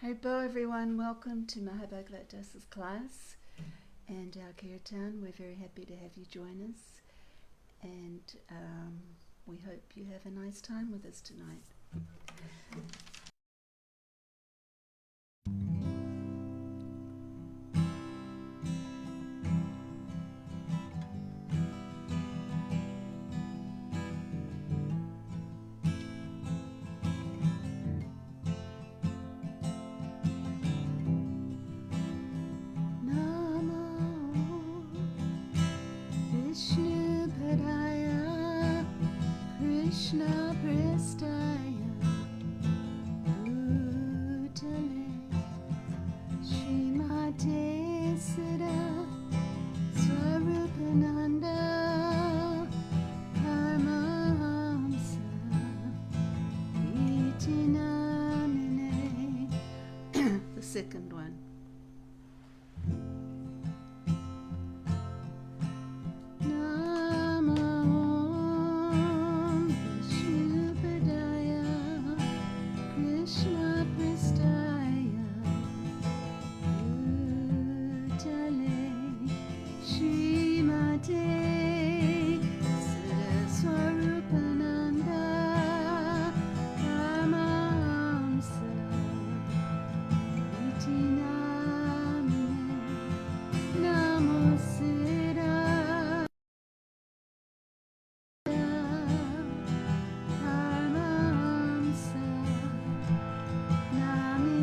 Hello everyone, welcome to Bhagavad class and our kirtan. We're very happy to have you join us, and we hope you have a nice time with us tonight. Krishna Prestaya Bhutale Srimate Sada Swarupananda Paramahamsa Iti Namine. The second one. Nami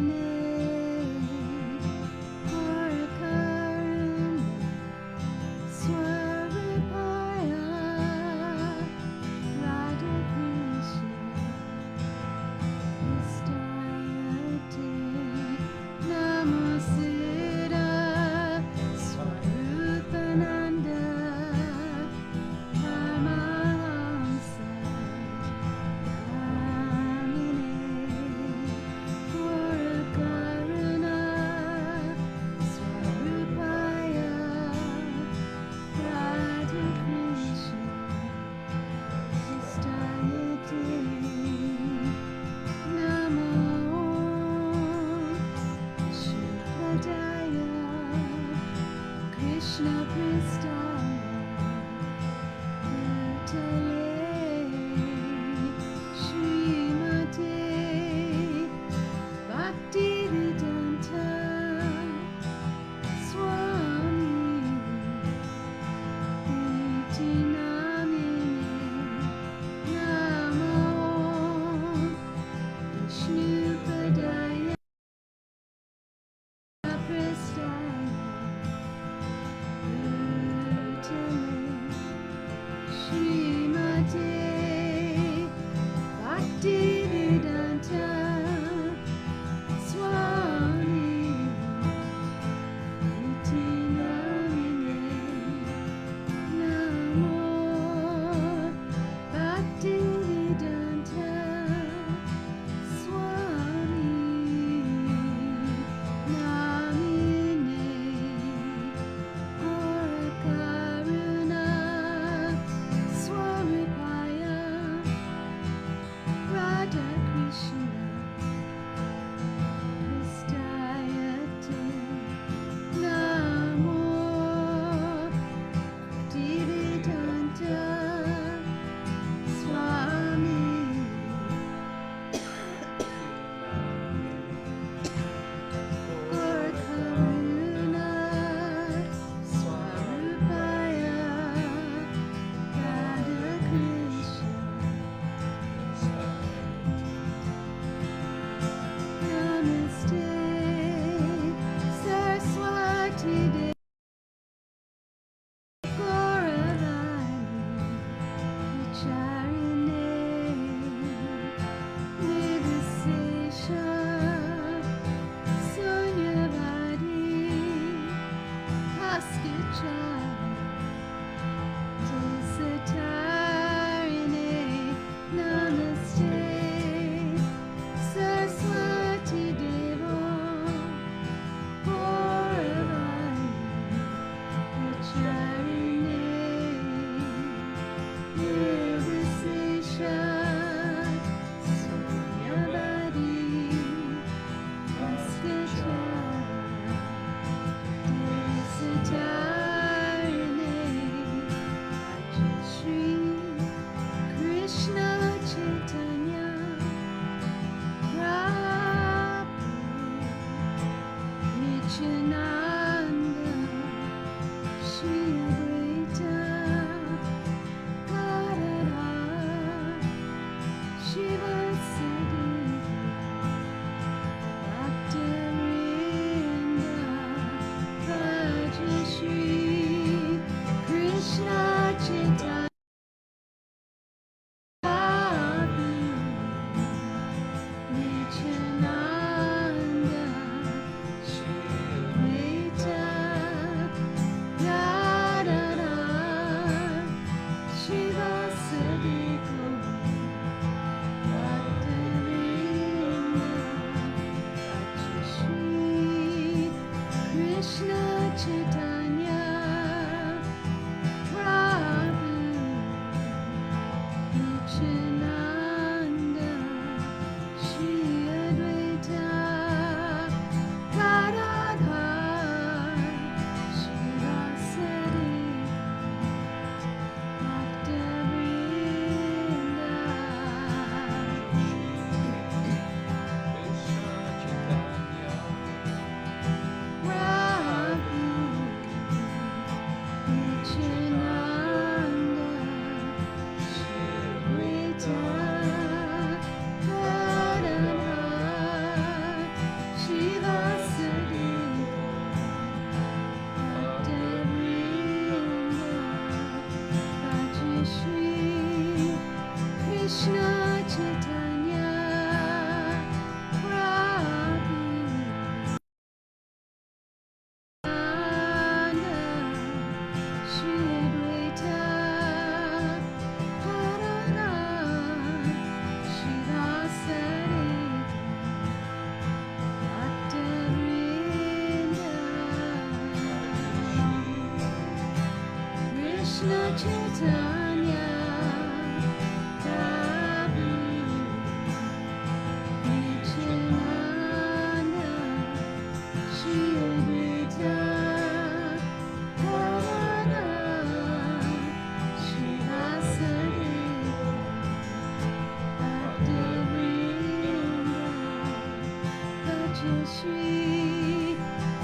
Shri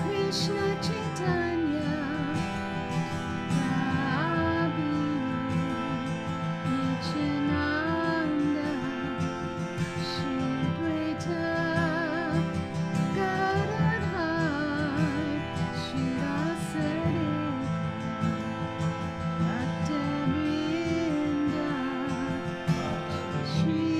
Krishna Chaitanya Prabhu Nityananda Shri Advaita Gadadhar Shri Rasari Bhaktivinoda Shri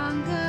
Ranga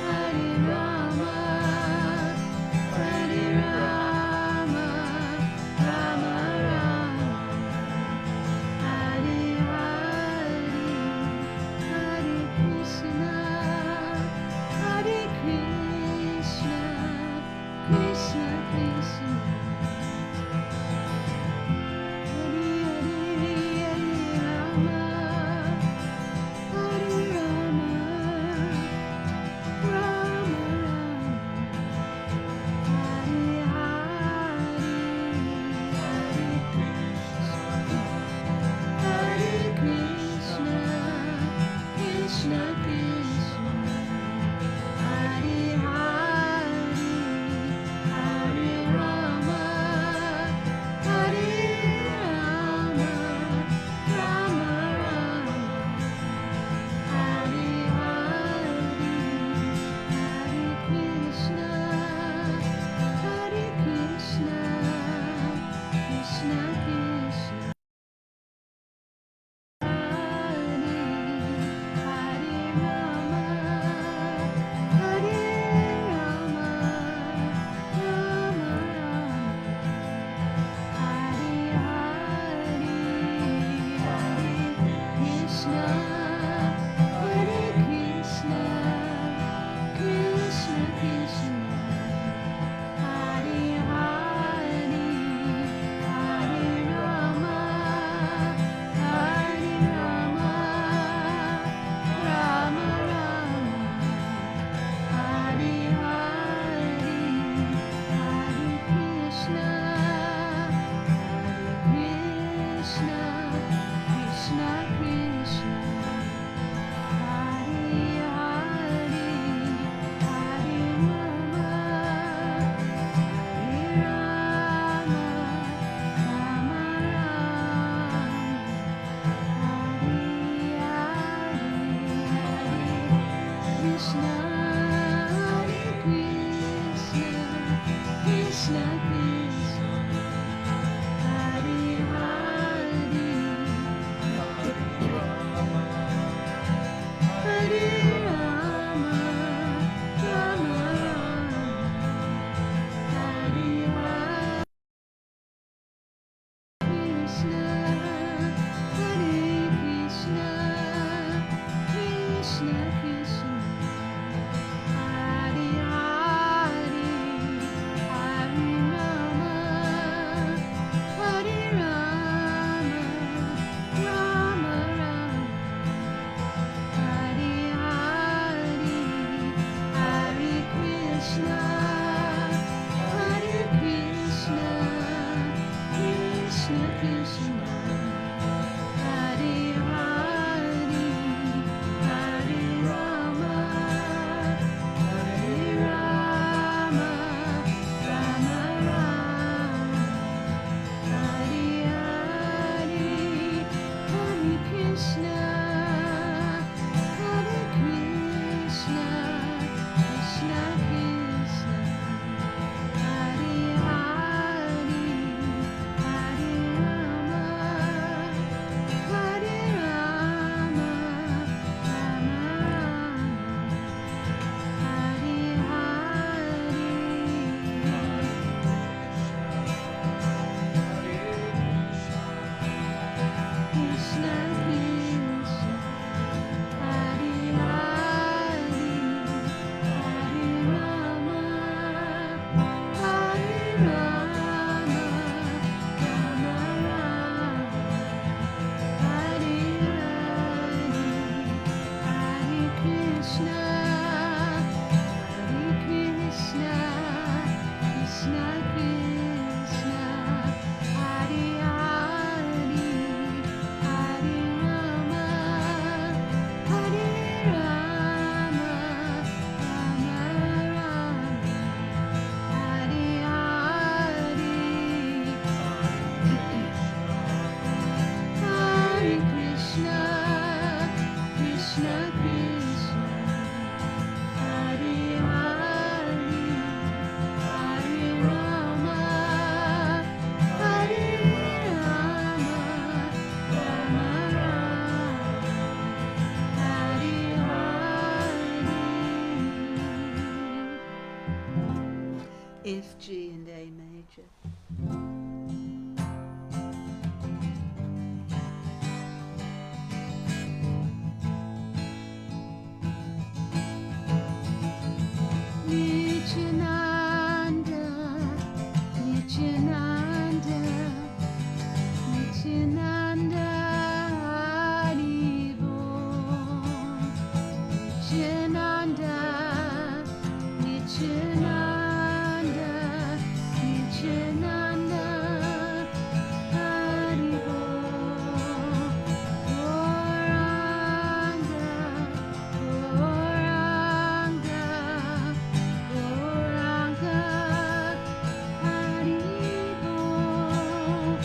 Hare Rama, F, G, and A major. Nityananda, Nityananda, Nityananda, Hari Bol. Nityananda, Nityananda, Nityananda, Hari Bol. Gauranga, Gauranga, Gauranga, Hari Bol.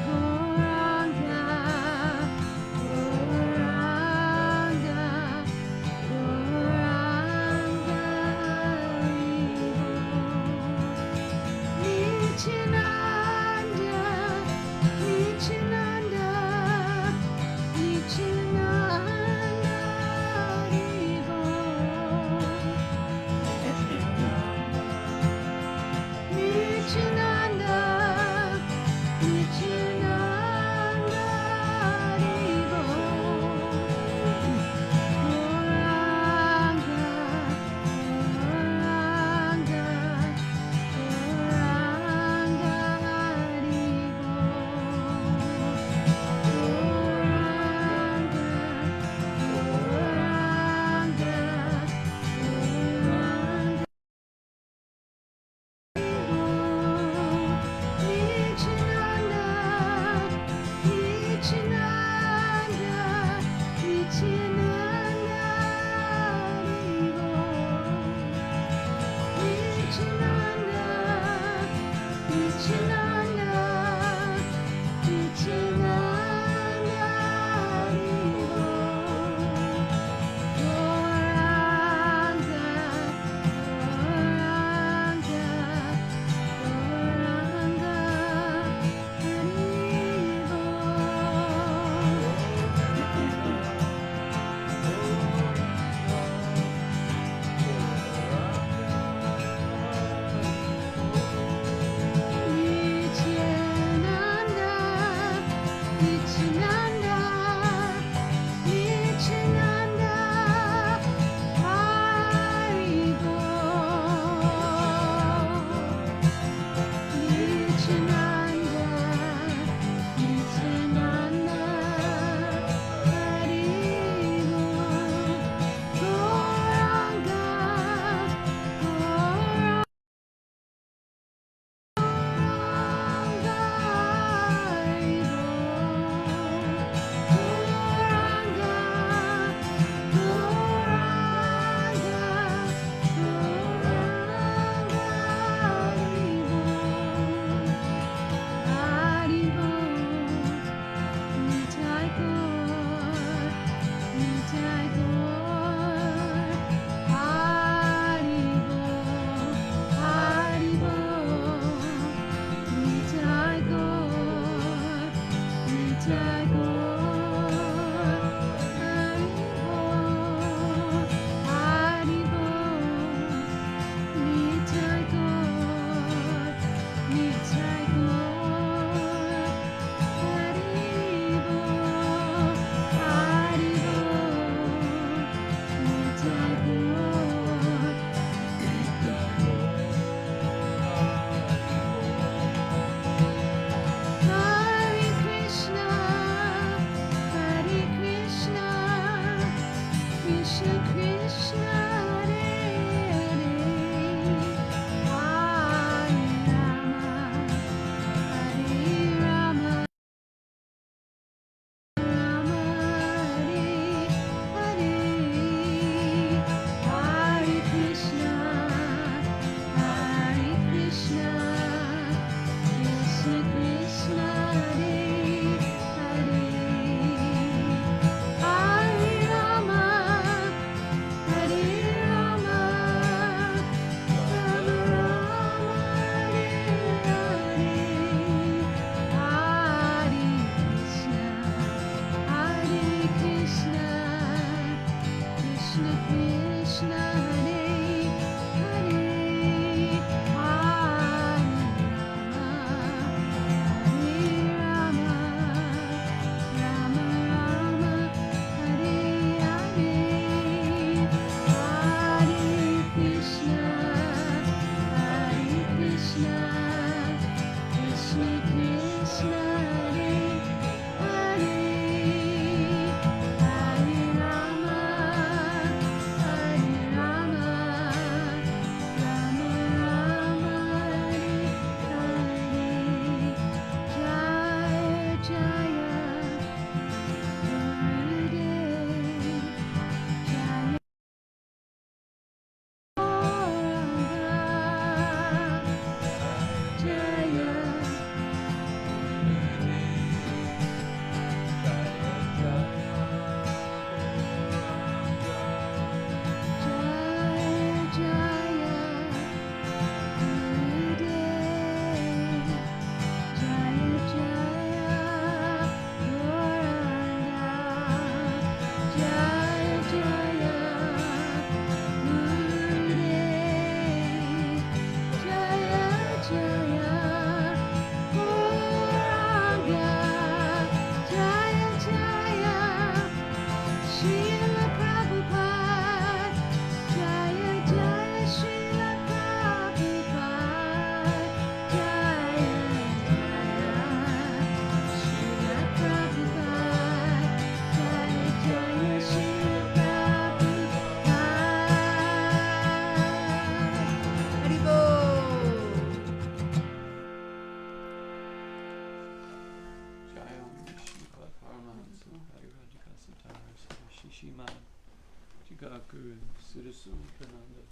Gauranga, Gauranga, Gauranga, Hari Siddhasupananda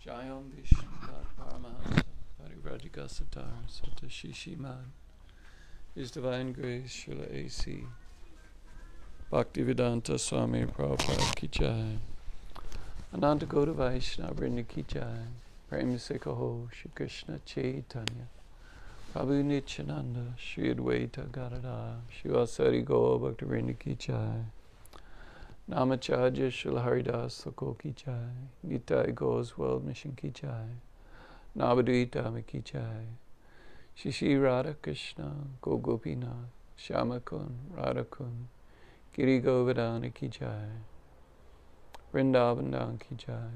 Jayam Vishnupat Paramahansa Parivrajika Satar Sata Shishimad. His Divine Grace Srila A.C. Bhaktivedanta Swami Prabhupada Ki Jai. Ananta Gauda Vaishnava Vrinda Ki Jai. Prem Se Kaho Shri Krishna Chaitanya Prabhu Nityananda Shri Advaita Gadadhar Shri Vasari Gaur Bhakta Vrinda Ki Jai. Namacharya Srila Haridas Thakor Ki Jai. Nitai Gaur's World Mission Ki Jai. Navadvita Ki Jai. Shri Shri Radha Krishna Go Gopinath Shama Kun Radha Kun Giri Govardhana Ki Jai. Vrindavan Dham Ki Jai.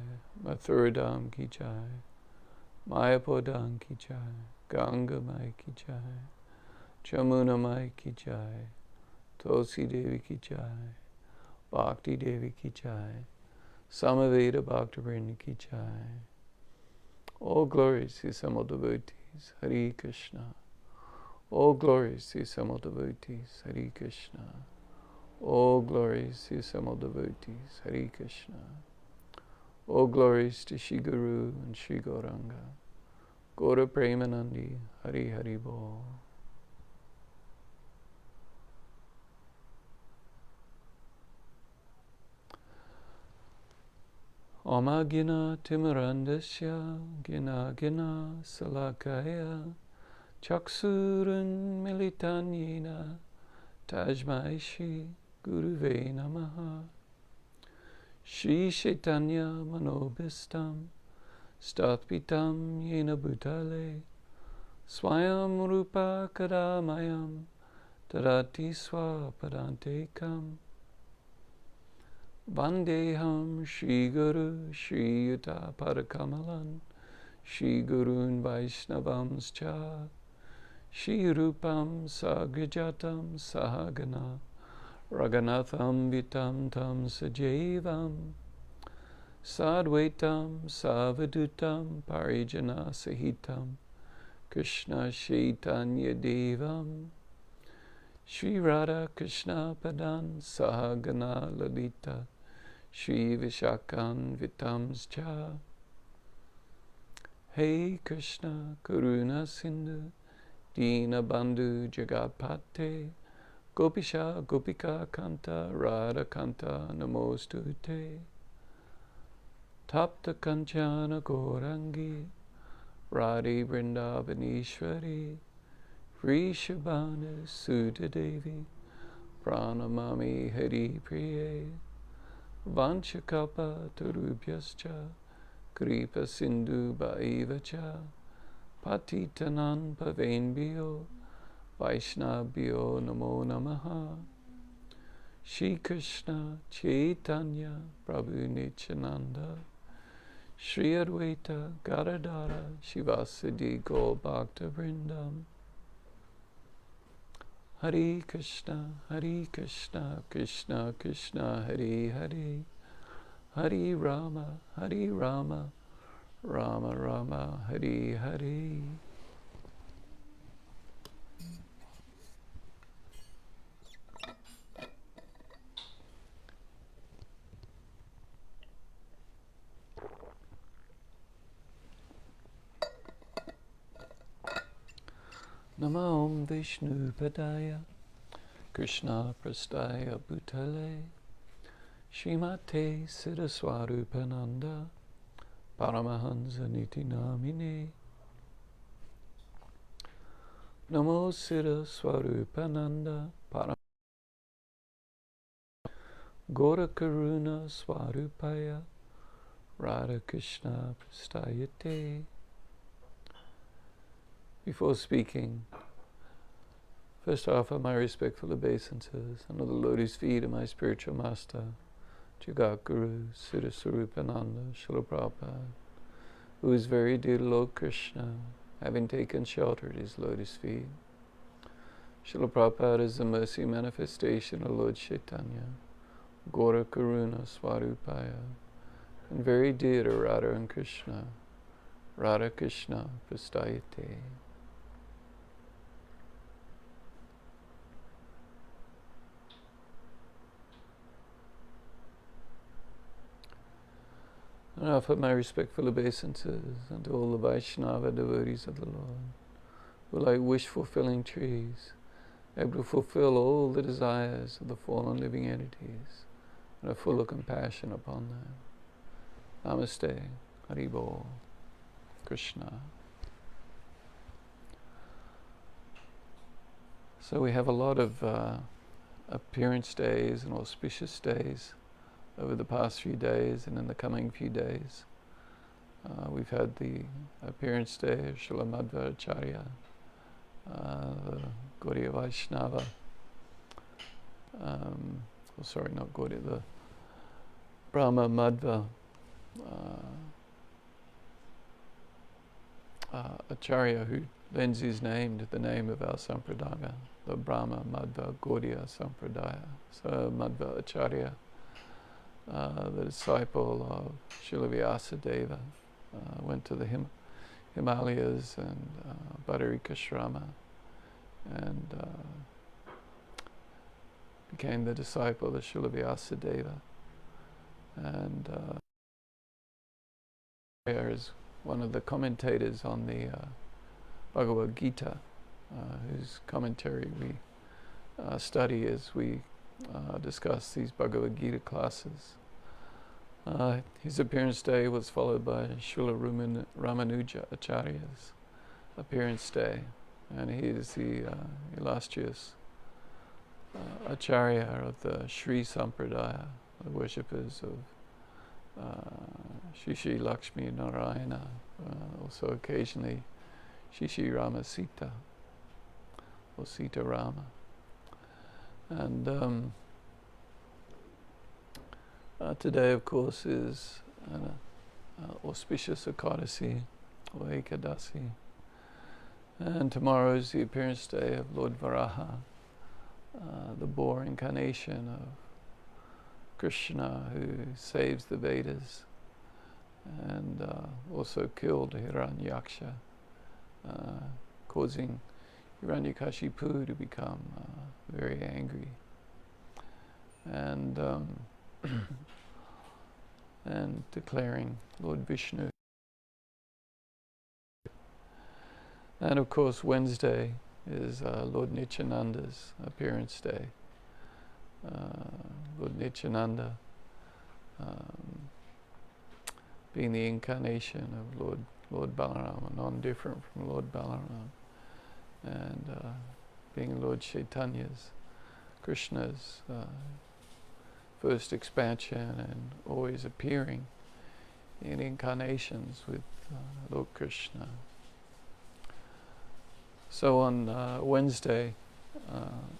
Mathura Dham Ki Jai. Mayapur Dham Ki Jai. Ganga Mai Ki Jai. Jamuna Mai Ki Jai. Tulsi Devi Ki Jai. Bhakti Devi Ki Jai. Samaveda Bhakta Vrinda Ki Jai. All glories to assembled devotees, Hare Krishna. All glories to assembled devotees, Hare Krishna. All glories to assembled devotees, Hare Krishna. All glories to Shri Guru and Shri Gauranga. Gaura Premanandi, Hari Hari Bol. Oma Gina Timarandasya Gina Gina Salakaya Chaksurun Militanyena Tajmai Shri Guruve Namaha. Shri Chaitanya Manobhistam Statpitam Yena Bhutale Swayam Rupa Kadamayam Tadati Swapadantekam Vandeham Shri Guru Shri Yuta Padakamalan Shri Gurun Vaishnavamscha Shri Rupam Sagrijatam Sahagana Raganatham Vitam Tam Sajevam Sadvaitam Savadutam Parijana Sahitam Krishna Chaitanya Devam Shri Radha Krishna Padan Sahagana Lalita Shri Vishakan Vitamscha. Hey Krishna Karuna Sindhu Dina Bandhu Jagatpate Gopisha Gopika Kanta Radha Kanta Namostute Tapta Kanchana Gorangi Radhi Vrindavanishwari Vrishabhanu Sudha Devi Pranamami Hari Priye Vanchakapa Tarubhyascha Kripa Sindhu Bhaivacha Patitanan Pavenbhyo Vaishnavbhyo Namo Namaha. Shri Krishna Chaitanya Prabhu Nityananda Shri Advaita Gadadhara Shivasadi Gaur Bhakta Vrindam. Hare Krishna Krishna Krishna Hare Hare Hare Rama Rama Rama Hare Hare. Namo Vishnu Padaya Krishna Prastaya Bhutale Srimate Siddhaswarupananda Paramahansa Niti Namine. Namo Siddhaswarupananda Param Gaura Karuna Swarupaya Radha Krishna Prastayate. Before speaking, first I offer my respectful obeisances under the lotus feet of my spiritual master, Jagat Guru Siddhasarupananda Srila Prabhupada, who is very dear to Lord Krishna, having taken shelter at his lotus feet. Srila Prabhupada is the mercy manifestation of Lord Chaitanya, Gaura Karuna Swarupaya, and very dear to Radha and Krishna, Radha Krishna Prastayate. And I offer my respectful obeisances unto all the Vaishnava devotees of the Lord, who are like wish-fulfilling trees, able to fulfill all the desires of the fallen living entities, and are full of compassion upon them. Namaste, Haribol, Krishna. So we have a lot of appearance days and auspicious days over the past few days and in the coming few days. We've had the appearance day of Srila Madhva Acharya, the Gaudiya Vaishnava, not Gaudiya, the Brahma Madhva Acharya, who lends his name to the name of our Sampradaya, the Brahma Madhva Gaudiya Sampradaya. So Madhva Acharya, the disciple of Srila Vyasadeva, went to the Himalayas and Badarikashrama and became the disciple of Srila Vyasadeva. And is one of the commentators on the Bhagavad Gita, whose commentary we study as we discuss these Bhagavad Gita classes. His appearance day was followed by Srila Ramanuja Acharya's appearance day, and he is the illustrious Acharya of the Sri Sampradaya, the worshippers of Shri Lakshmi Narayana, also occasionally Shri Rama Sita or Sita Rama. And today, of course, is an auspicious Ekadasi or Ekadasi, and tomorrow is the appearance day of Lord Varaha, the boar incarnation of Krishna, who saves the Vedas and also killed Hiranyaksha, causing Hiranyakashipu to become very angry, and and declaring Lord Vishnu. And of course Wednesday is Lord Nityananda's appearance day. Lord Nityananda being the incarnation of Lord Balaram, non-different from Lord Balaram, and being Lord Chaitanya's, Krishna's first expansion, and always appearing in incarnations with Lord Krishna. So on Wednesday,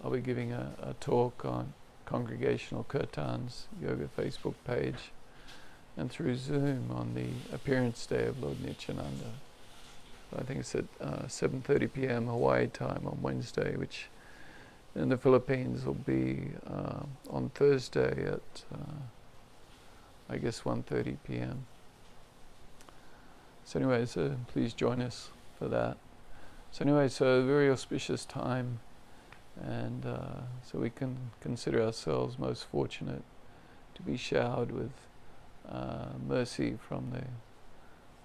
I'll be giving a talk on Congregational Kirtan's Yoga Facebook page, and through Zoom on the appearance day of Lord Nityananda. I think it's at 7:30 p.m. Hawaii time on Wednesday, which in the Philippines will be on Thursday at I guess 1:30 p.m. So anyway, please join us for that. So anyway, so a very auspicious time, and so we can consider ourselves most fortunate to be showered with mercy from the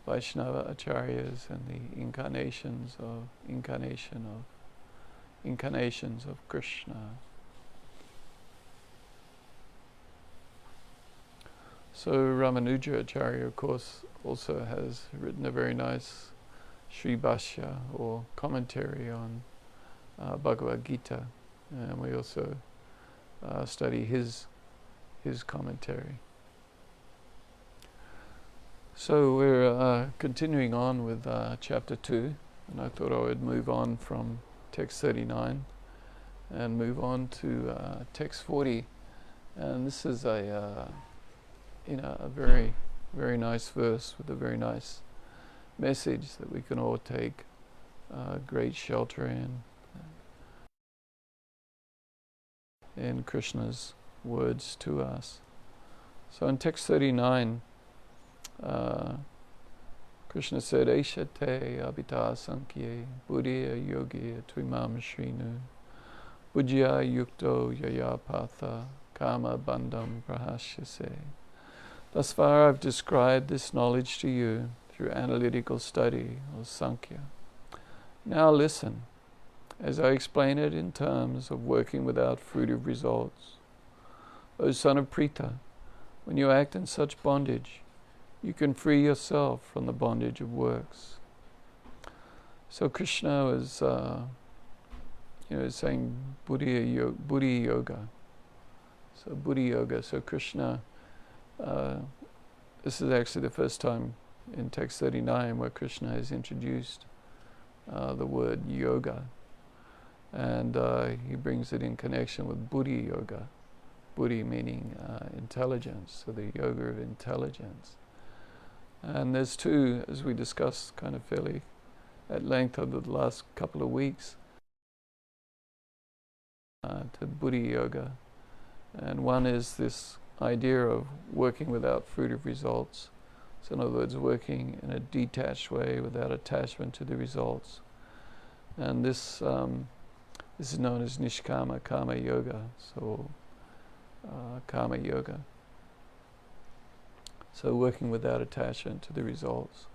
Vaishnava Acharyas and the incarnations of Krishna. So Ramanuja Acharya, of course, also has written a very nice Sri Bhashya or commentary on Bhagavad Gita, and we also study his commentary. So we're continuing on with chapter 2, and I thought I would move on from text 39 and move on to text 40, and this is a very, very nice verse with a very nice message that we can all take great shelter in Krishna's words to us. So in text 39, Krishna said, Esha te abhita sankye buddhiya yogi tvimam shrinu bujya yukto yaya patha kama bandham prahashyase Thus far I've described this knowledge to you through analytical study or Sankhya. Now listen, as I explain it in terms of working without fruitive results. O son of Pritha, when you act in such bondage, you can free yourself from the bondage of works. So Krishna was, saying Buddhi Yoga. So Buddhi Yoga. So Krishna, this is actually the first time in text 39 where Krishna has introduced the word yoga. And he brings it in connection with Buddhi Yoga. Buddhi meaning intelligence, so the yoga of intelligence. And there's two, as we discussed kind of fairly at length over the last couple of weeks, to Buddhi Yoga. And one is this idea of working without fruitive results. So in other words, working in a detached way without attachment to the results. And this is known as Nishkama Kama Yoga. So Kama Yoga. So working without attachment to the results.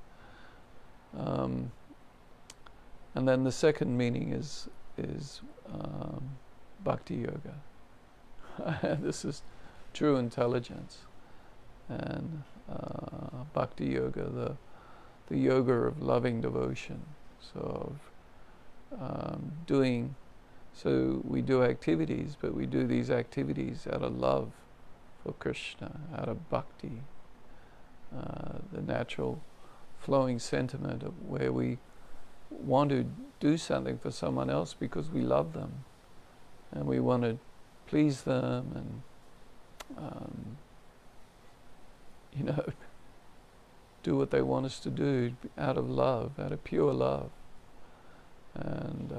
And then the second meaning is Bhakti Yoga. This is true intelligence. And Bhakti Yoga, the yoga of loving devotion. So so we do activities, but we do these activities out of love for Krishna, out of bhakti, the natural flowing sentiment of where we want to do something for someone else because we love them and we want to please them and do what they want us to do out of love, out of pure love. And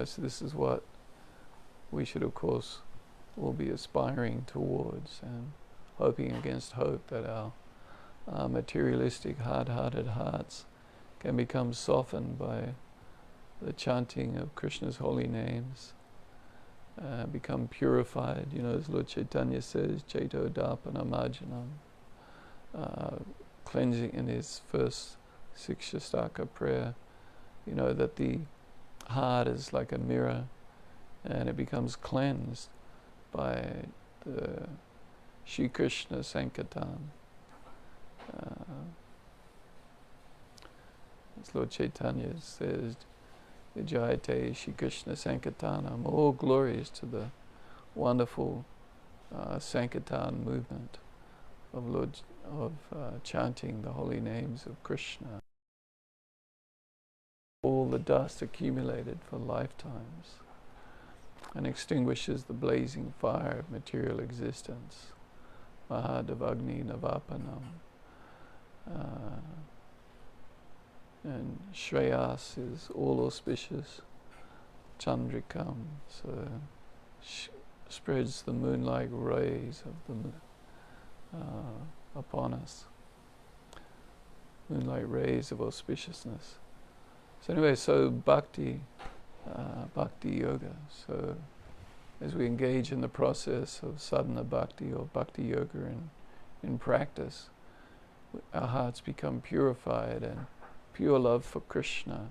so this is what we should, of course, all be aspiring towards and hoping against hope that our materialistic, hard-hearted hearts can become softened by the chanting of Krishna's holy names, become purified. As Lord Chaitanya says, Chaito Dapana Marjanam, cleansing in his first Sikshastaka prayer, that the heart is like a mirror and it becomes cleansed by the Shri Krishna Sankirtan. As Lord Chaitanya says, Vijayate Shri Krishna Sankirtanam, all glories to the wonderful Sankirtan movement of chanting the holy names of Krishna. All the dust accumulated for lifetimes and extinguishes the blazing fire of material existence. Mahadavagni Navapanam. And Shreyas is all auspicious. Chandrikam, so spreads the moon-like rays of the moon upon us. Moonlight rays of auspiciousness. So anyway, so bhakti yoga. So as we engage in the process of sadhana bhakti or bhakti yoga in practice, our hearts become purified and pure love for Krishna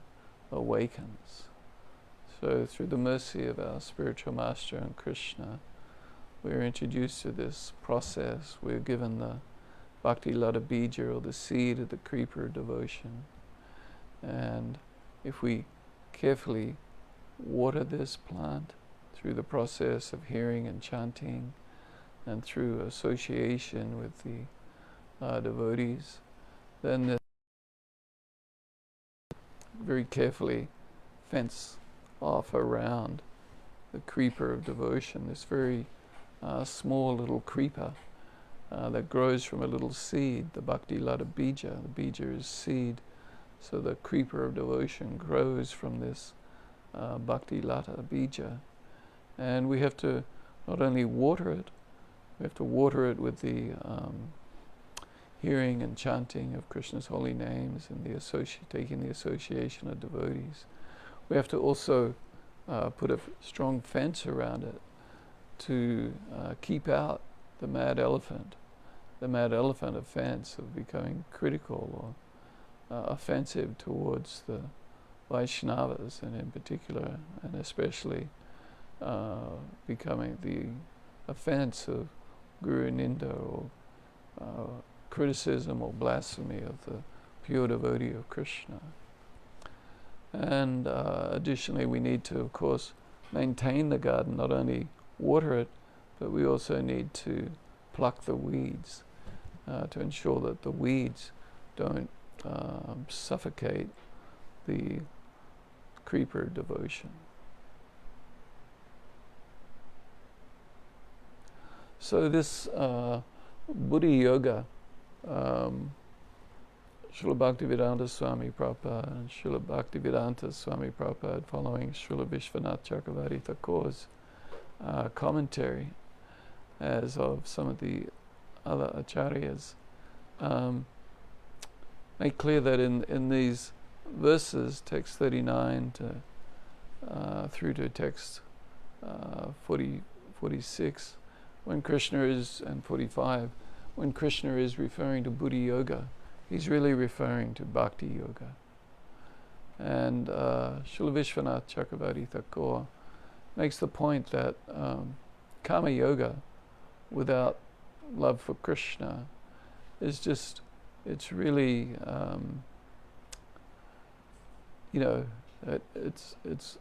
awakens. So through the mercy of our spiritual master and Krishna, we are introduced to this process. We're given the bhakti lata bija, or the seed of the creeper of devotion. And if we carefully water this plant through the process of hearing and chanting and through association with the devotees, then this very carefully fence off around the creeper of devotion, this very small little creeper that grows from a little seed, the bhakti lata bija. The bija is seed. So the creeper of devotion grows from this bhakti lata bija. And we have to not only water it, we have to water it with the hearing and chanting of Krishna's holy names and taking the association of devotees. We have to also put a strong fence around it to keep out the mad elephant the mad elephant offense of becoming critical or offensive towards the Vaishnavas, and in particular, and especially becoming the offense of Guru Ninda or criticism or blasphemy of the pure devotee of Krishna. And additionally, we need to, of course, maintain the garden, not only water it, but we also need to pluck the weeds to ensure that the weeds don't suffocate the creeper devotion. So this Buddhi Yoga, Srila Bhaktivedanta Swami Prabhupada and Srila Bhaktivedanta Swami Prabhupada, following Srila Vishwanath Chakravarti Thakur's commentary, as of some of the other acharyas, make clear that in these verses, text 39 to through to text 46, when Krishna is, and 45, when Krishna is referring to Buddhi Yoga, he's really referring to Bhakti Yoga. And Srila Vishwanath Chakravarti Thakur makes the point that Kama Yoga, without love for Krishna, is just, it's really, it's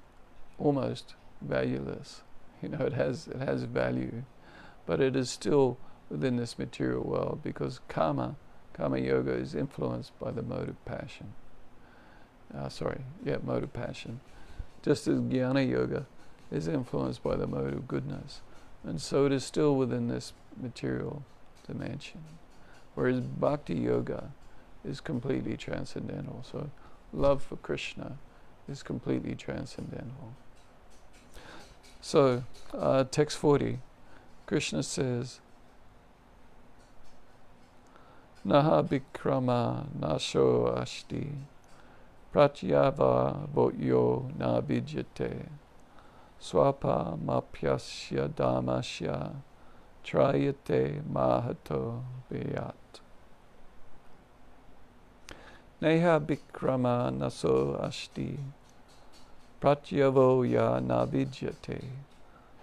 almost valueless. It has value, but it is still within this material world, because Kama Yoga is influenced by the mode of passion. Mode of passion. Just as Jnana Yoga is influenced by the mode of goodness. And so it is still within this material dimension. Whereas Bhakti Yoga is completely transcendental. So love for Krishna is completely transcendental. So, text 40, Krishna says, Naha Bikrama Nasho Ashti Pratyava Votyo Na Vidyate Swapa Mapyasya Dhamasya Trayate Mahato Vyat. Neha Bikrama Naso Ashti Pratyavo Ya Na Vidyate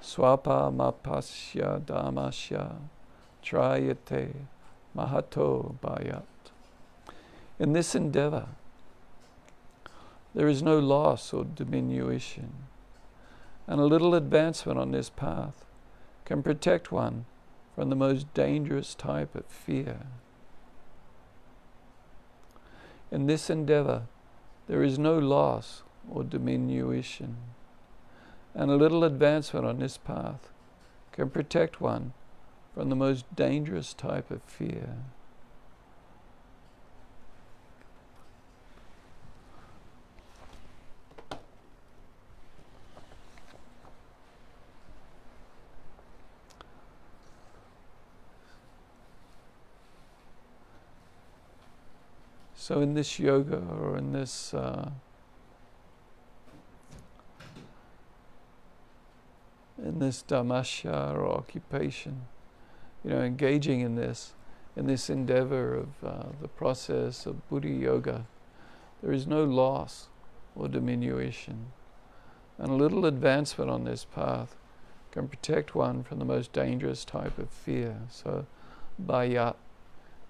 Swapa Mapasya Dhamasya Trayate Mahato Bhayat. In this endeavor, there is no loss or diminution, and a little advancement on this path can protect one from the most dangerous type of fear. In this endeavor, there is no loss or diminution, and a little advancement on this path can protect one from the most dangerous type of fear. So in this yoga, or in this dhamasya or occupation, engaging in this endeavor of the process of Buddhi Yoga, there is no loss or diminution, and a little advancement on this path can protect one from the most dangerous type of fear. So, bhayat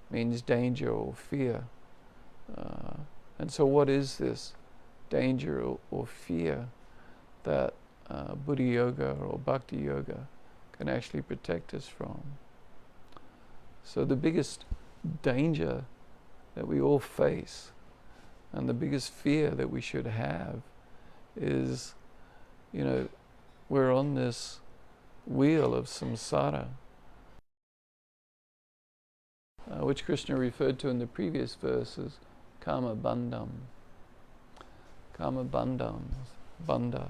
means danger or fear. And so what is this danger or fear that Buddhi Yoga or Bhakti Yoga can actually protect us from? So the biggest danger that we all face, and the biggest fear that we should have, is, we're on this wheel of samsara, which Krishna referred to in the previous verses, Kama Bandham. Kama Bandham, Bandha.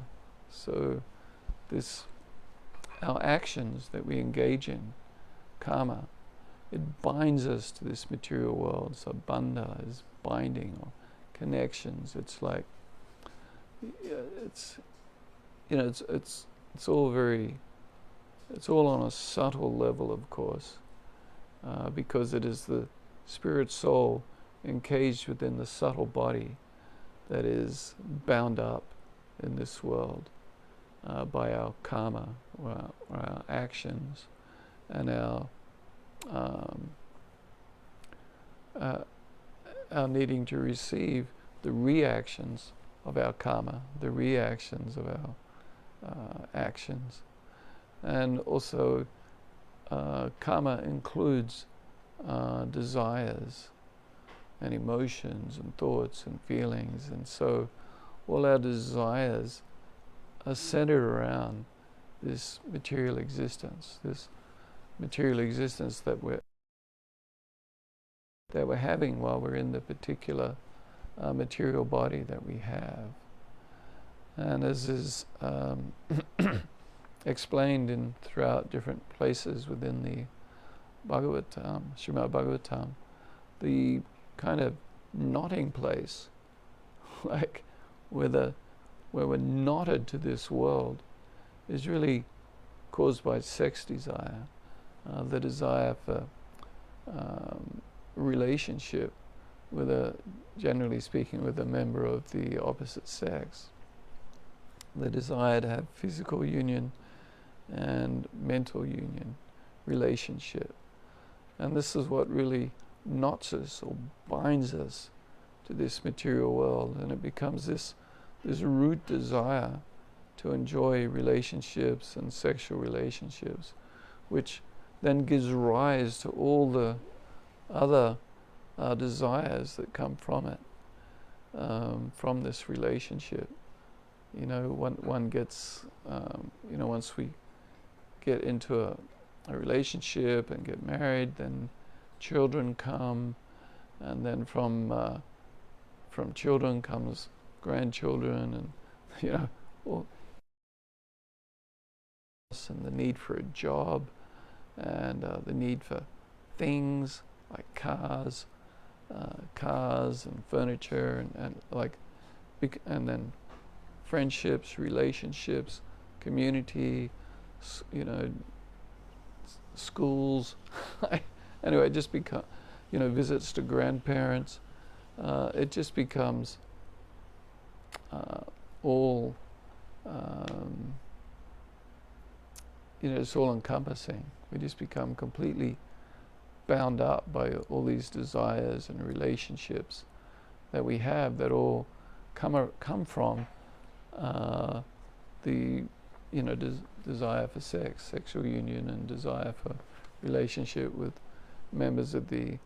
So our actions that we engage in, karma, it binds us to this material world. So bandha is binding or connections. It's like, it's all on a subtle level, of course. because it is the spirit soul encaged within the subtle body that is bound up in this world by our karma, or our actions, and our needing to receive the reactions of our karma, the reactions of our actions. And also karma includes desires and emotions and thoughts and feelings, and so all our desires are centered around this material existence that we're having while we're in the particular material body that we have. And as is explained throughout different places within the Bhagavatam, Srimad Bhagavatam, the kind of knotting place, like where we're knotted to this world, is really caused by sex desire, the desire for relationship generally speaking, with a member of the opposite sex, the desire to have physical union and mental union, relationship. And this is what really knots us or binds us to this material world, and it becomes this root desire to enjoy relationships and sexual relationships, which then gives rise to all the other desires that come from it, from this relationship. One gets, once we get into a relationship and get married, then children come, and then from children comes grandchildren, and and the need for a job, and the need for things like cars and furniture, and then friendships, relationships, community, schools. Anyway, it just becomes, visits to grandparents. It just becomes all, it's all encompassing. We just become completely bound up by all these desires and relationships that we have, that all come from the desire for sex, sexual union, and desire for relationship with members of the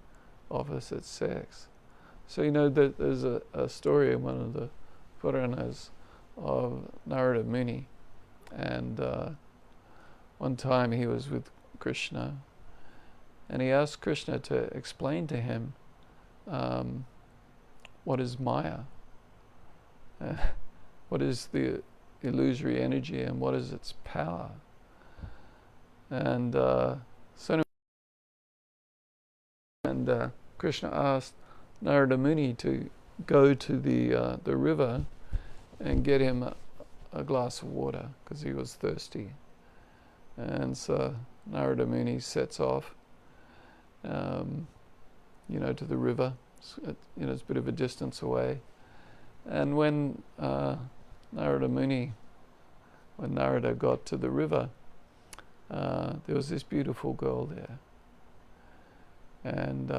opposite sex. So there's a story in one of the Puranas of Narada Muni, and one time he was with Krishna, and he asked Krishna to explain to him what is Maya, what is the illusory energy, and what is its power. And Krishna asked Narada Muni to go to the river and get him a glass of water, because he was thirsty. And so Narada Muni sets off to the river. It's a bit of a distance away. And when Narada got to the river, there was this beautiful girl there. And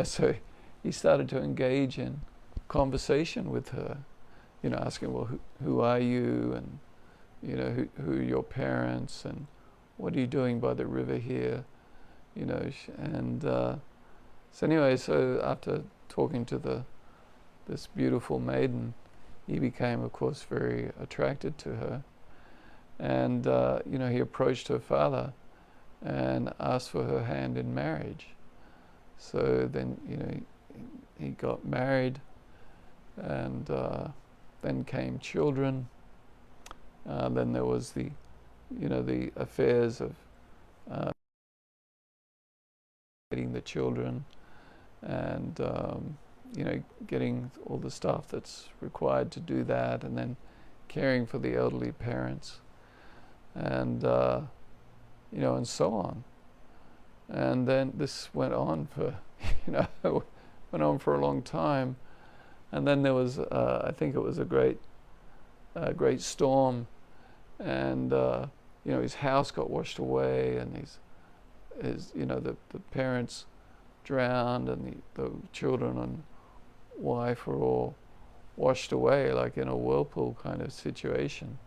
so he started to engage in conversation with her, asking, well, who are you, and who are your parents, and what are you doing by the river here, and so anyway, so after talking to this beautiful maiden, he became, of course, very attracted to her, and he approached her father and asked for her hand in marriage. So then he got married, and then came children. Then there was the affairs of getting the children, and getting all the stuff that's required to do that, and then caring for the elderly parents, and and so on. And then this went on for, went on for a long time. And then there was, I think it was a great storm, and his house got washed away, and the parents drowned, and the children and wife were all washed away, like in a whirlpool kind of situation.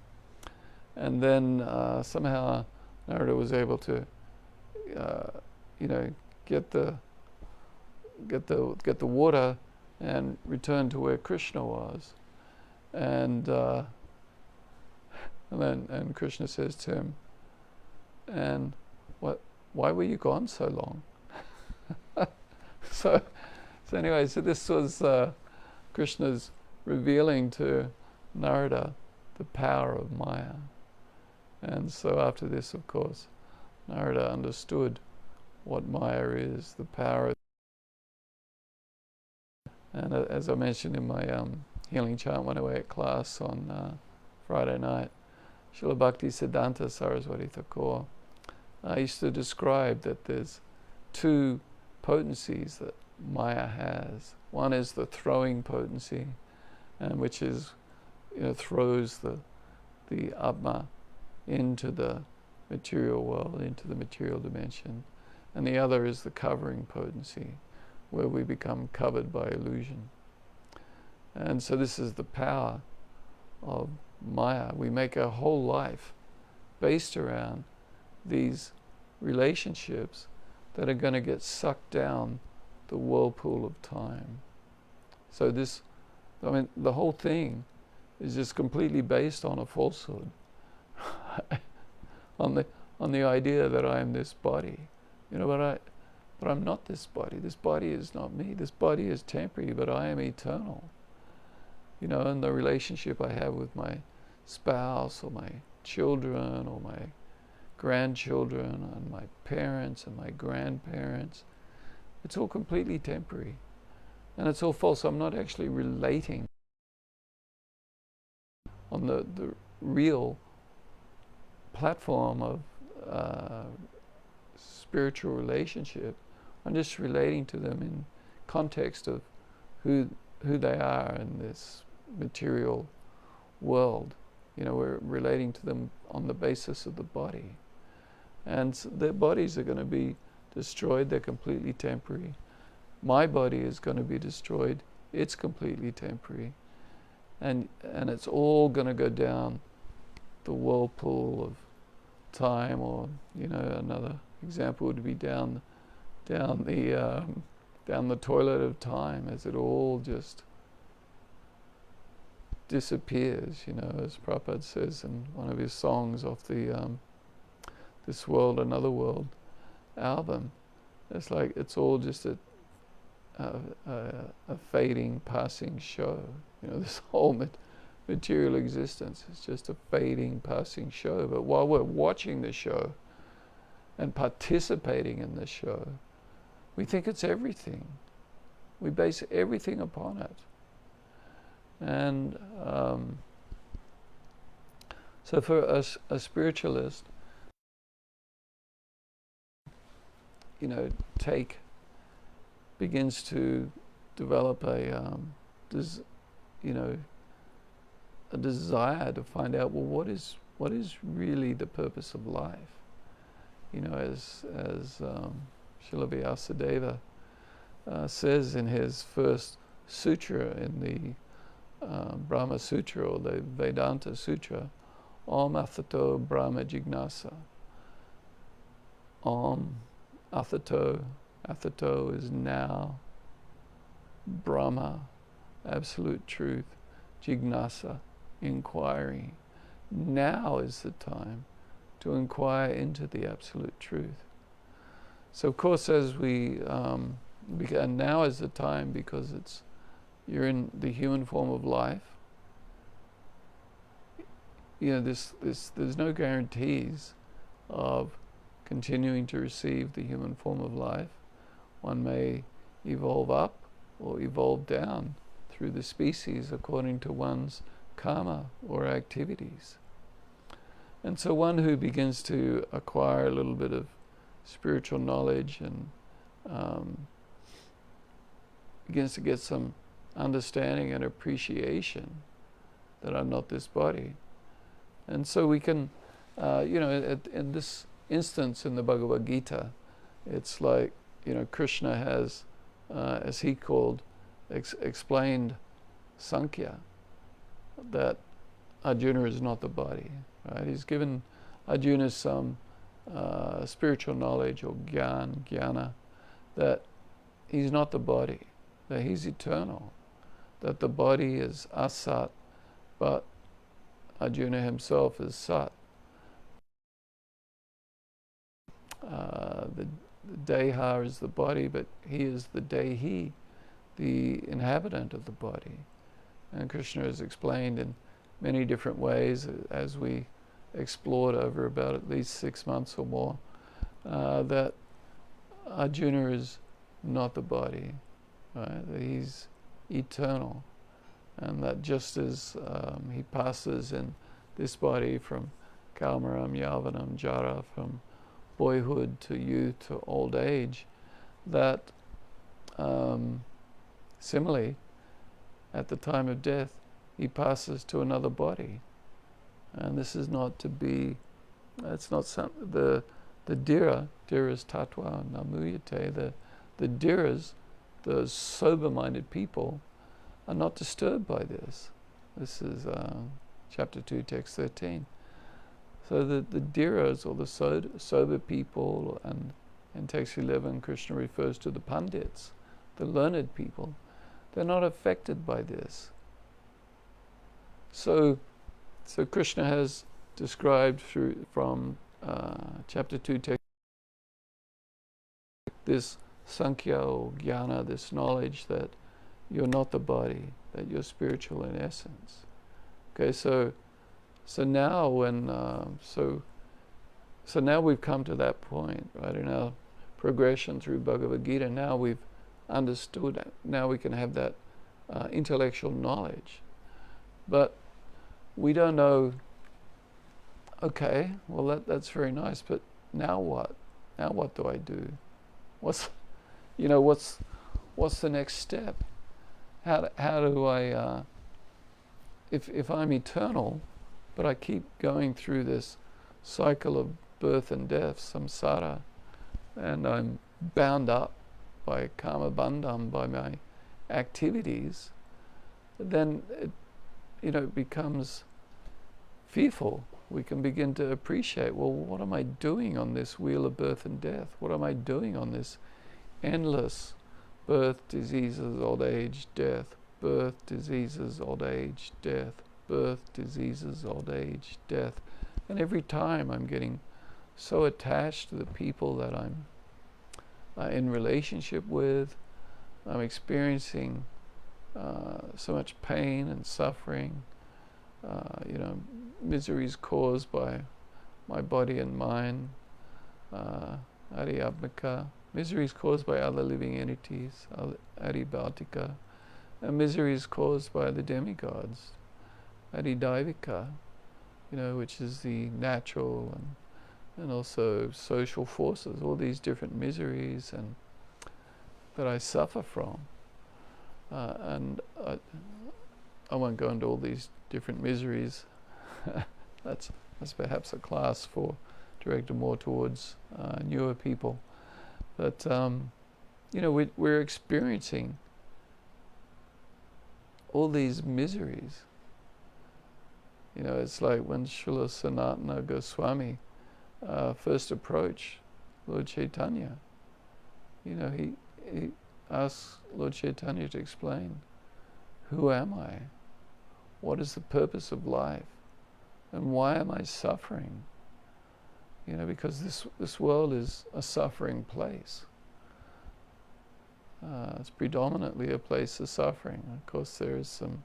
And then somehow Narada was able to, get the water and return to where Krishna was. And Krishna says to him, "And why were you gone so long?" so anyway, so this was Krishna's revealing to Narada the power of Maya. And so after this, of course, Narada understood what Maya is, the power. And as I mentioned in my Healing Chant 108 class on Friday night, Srila Bhakti Siddhanta Saraswati Thakur used to describe that there's two potencies that Maya has. One is the throwing potency, and which is, throws the Atma into the material world, into the material dimension. And the other is the covering potency, where we become covered by illusion. And so this is the power of Maya. We make our whole life based around these relationships that are going to get sucked down the whirlpool of time. So the whole thing is just completely based on a falsehood, on the idea that I am this body, but I'm not this body. This body is not me. This body is temporary, but I am eternal. And the relationship I have with my spouse or my children or my grandchildren and my parents and my grandparents, it's all completely temporary. And it's all false. I'm not actually relating on the real platform of spiritual relationship. I'm just relating to them in context of who they are in this material world. We're relating to them on the basis of the body. And so their bodies are going to be destroyed. They're completely temporary. My body is going to be destroyed. It's completely temporary. And it's all going to go down the whirlpool of time, or another example would be down the toilet of time, as it all just disappears. As Prabhupada says in one of his songs off the This World, Another World album. It's like it's all just a fading, passing show. This whole material existence is just a fading, passing show. But while we're watching the show and participating in the show, we think it's everything. We base everything upon it. And so for a spiritualist, begins to develop a desire to find out, well, what is really the purpose of life? As Srila Vyasadeva says in his first sutra, in the Brahma Sutra or the Vedanta Sutra, Om Athato Brahma Jignasa. Om Athato is now, Brahma, absolute truth, Jignasa, inquiry. Now is the time to inquire into the absolute truth. So of course, as we begin, now is the time, because you're in the human form of life. There's no guarantees of continuing to receive the human form of life. One may evolve up or evolve down through the species according to one's karma or activities. And so one who begins to acquire a little bit of spiritual knowledge and begins to get some understanding and appreciation that I'm not this body. And so we can, in this instance in the Bhagavad Gita, it's like, Krishna has, as he called, explained Sankhya, that Arjuna is not the body. Right? He's given Arjuna some spiritual knowledge or jnana, that he's not the body, that he's eternal, that the body is asat, but Arjuna himself is sat. The deha is the body, but he is the dehi, the inhabitant of the body. And Krishna has explained in many different ways, as we explored over about at least 6 months or more, that Arjuna is not the body, right? That he's eternal, and that just as he passes in this body from Kalmaram, Yavanam, Jara, from boyhood to youth to old age, that similarly, at the time of death, he passes to another body. And this is not to be, it's not the dhira is tatva namuyate, the dhiras, the sober-minded people, are not disturbed by this. This is chapter 2, text 13. So the dhiras, or the sober people, and in text 11, Krishna refers to the pandits, the learned people, they're not affected by this. So Krishna has described from chapter 2 text this sankhya or jnana, this knowledge that you're not the body, that you're spiritual in essence. Okay, so now when so now we've come to that point, right? In our progression through Bhagavad Gita, now we've understood it. Now we can have that intellectual knowledge, but we don't know. Okay, well that's very nice, but now what? Now what do I do? What's the next step? How do I? If I'm eternal, but I keep going through this cycle of birth and death, samsara, and I'm bound up by karma bandham, by my activities, then it becomes fearful. We can begin to appreciate, well, what am I doing on this wheel of birth and death? What am I doing on this endless birth, diseases, old age, death, birth, diseases, old age, death, birth, diseases, old age, death. And every time I'm getting so attached to the people that I'm in relationship with, I'm experiencing so much pain and suffering, miseries caused by my body and mind, Adhyatmika, miseries caused by other living entities, Adhibautika, and miseries caused by the demigods, Adhidaivika, which is the natural and also social forces, all these different miseries and that I suffer from. And I won't go into all these different miseries. That's perhaps a class directed more towards newer people. But we're experiencing all these miseries. It's like when Srila Sanatana Goswami first approached Lord Chaitanya. He asked Lord Chaitanya to explain, who am I? What is the purpose of life? And why am I suffering? Because this world is a suffering place. It's predominantly a place of suffering. Of course, there is some,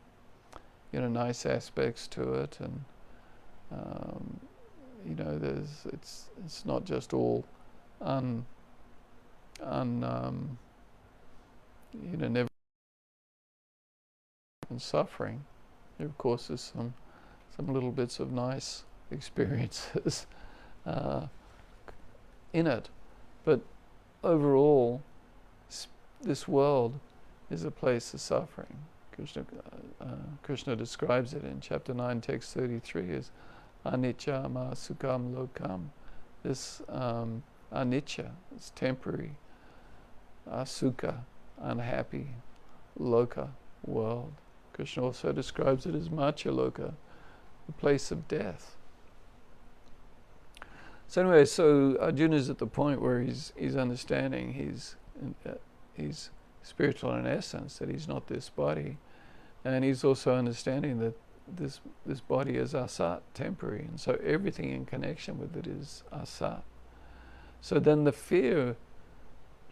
nice aspects to it, and it's not just all never and suffering. There, of course, there's some little bits of nice experiences in it, But overall, this world is a place of suffering. Krishna describes it in chapter 9, text 33 as anicca ma sukham lokam. This anicca is temporary, asukha, unhappy, loka, world. Krishna also describes it as macha loka, the place of death. So anyway, so Arjuna's at the point where he's understanding he's spiritual in essence, that he's not this body, and he's also understanding that this body is asat, temporary, and so everything in connection with it is asat. So then the fear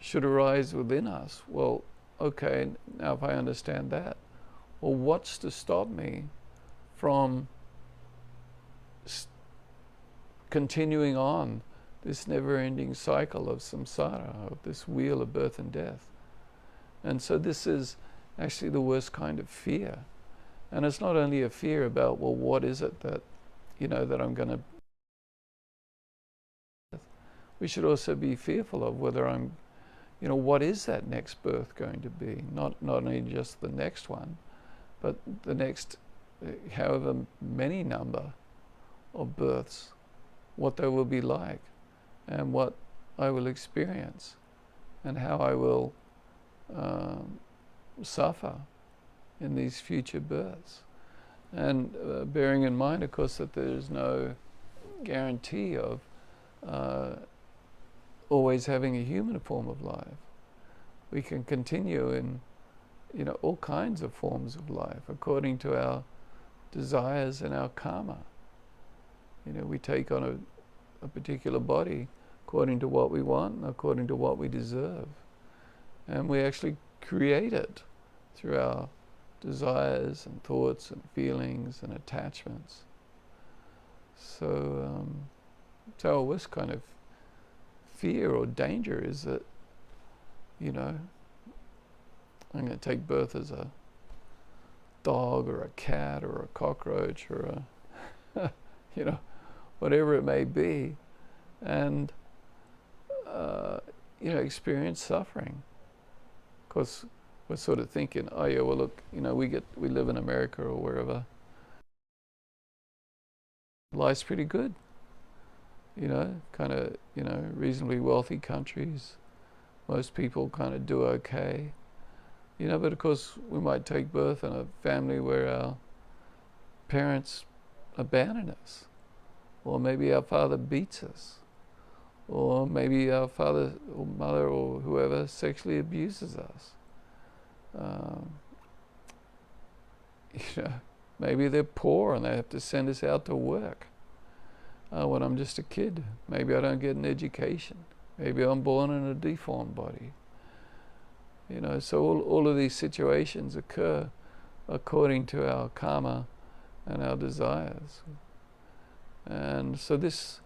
should arise within us. Well, okay, now if I understand that, well, what's to stop me from continuing on this never-ending cycle of samsara, of this wheel of birth and death? And so this is actually the worst kind of fear. And it's not only a fear about, well, what is it that, that I'm going to... We should also be fearful of whether I'm, what is that next birth going to be? Not only just the next one, but the next, however many number of births, what they will be like, and what I will experience, and how I will suffer in these future births. And bearing in mind, of course, that there's no guarantee of always having a human form of life. We can continue in all kinds of forms of life according to our desires and our karma. We take on a particular body according to what we want and according to what we deserve. And we actually create it through our desires and thoughts and feelings and attachments. So our worst kind of fear or danger is that, I'm going to take birth as a dog or a cat or a cockroach or a, whatever it may be, and, experience suffering. Of course, we're sort of thinking, oh yeah, well look, we live in America or wherever. Life's pretty good. Reasonably wealthy countries. Most people kind of do okay. But of course we might take birth in a family where our parents abandon us. Or maybe our father beats us. Or maybe our father or mother or whoever sexually abuses us. Maybe they're poor and they have to send us out to work. When I'm just a kid, maybe I don't get an education. Maybe I'm born in a deformed body. So all of these situations occur according to our karma and our desires. And so this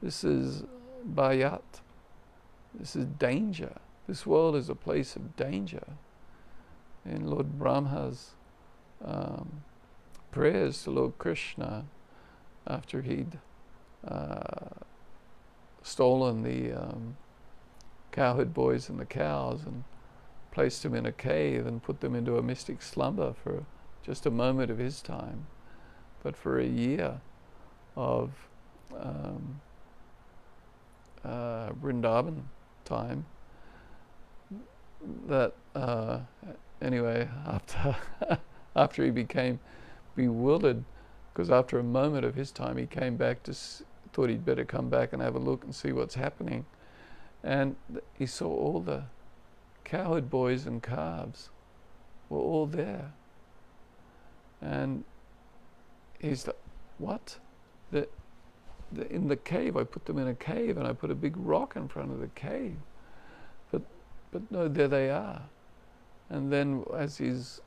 is bhayat. This is danger. This world is a place of danger. In Lord Brahma's prayers to Lord Krishna, after he'd stolen the cowherd boys and the cows and placed them in a cave and put them into a mystic slumber for just a moment of his time, but for a year of Vrindavan time, that anyway, after he became bewildered, because after a moment of his time he came back thought he'd better come back and have a look and see what's happening, and he saw all the cowherd boys and calves were all there, and he's like, what? In the cave, I put them in a cave and I put a big rock in front of the cave, but no, there they are. And then as his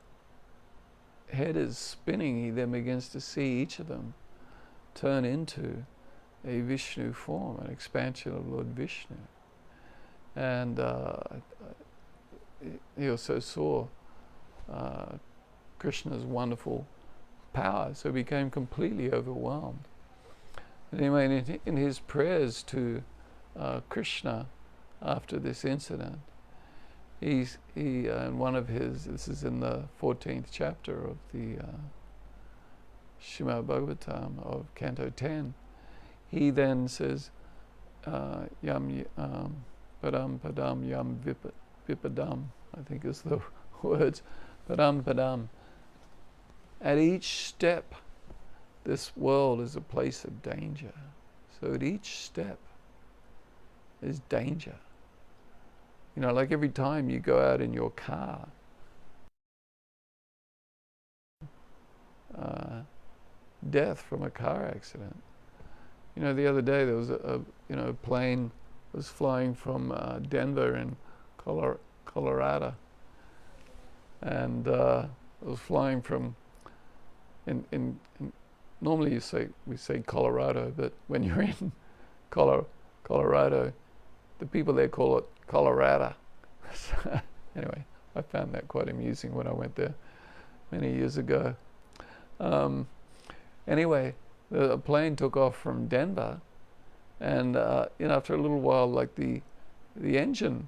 head is spinning, he then begins to see each of them turn into a Vishnu form, an expansion of Lord Vishnu. And he also saw Krishna's wonderful power, so he became completely overwhelmed. And anyway, in his prayers to Krishna, after this incident, he in one of his, this is in the 14th chapter of the Srimad Bhagavatam of Canto 10, he then says, yam padam padam yam vipadam, I think is the words, padam padam. At each step, this world is a place of danger. So at each step is danger. You know, like every time you go out in your car, death from a car accident. You know, the other day there was a plane was flying from Denver in Colorado, and it was flying from in normally we say Colorado, but when you're in Colorado, the people there call it Colorado. So, anyway, I found that quite amusing when I went there many years ago. Anyway, the plane took off from Denver, and after a little while, like the engine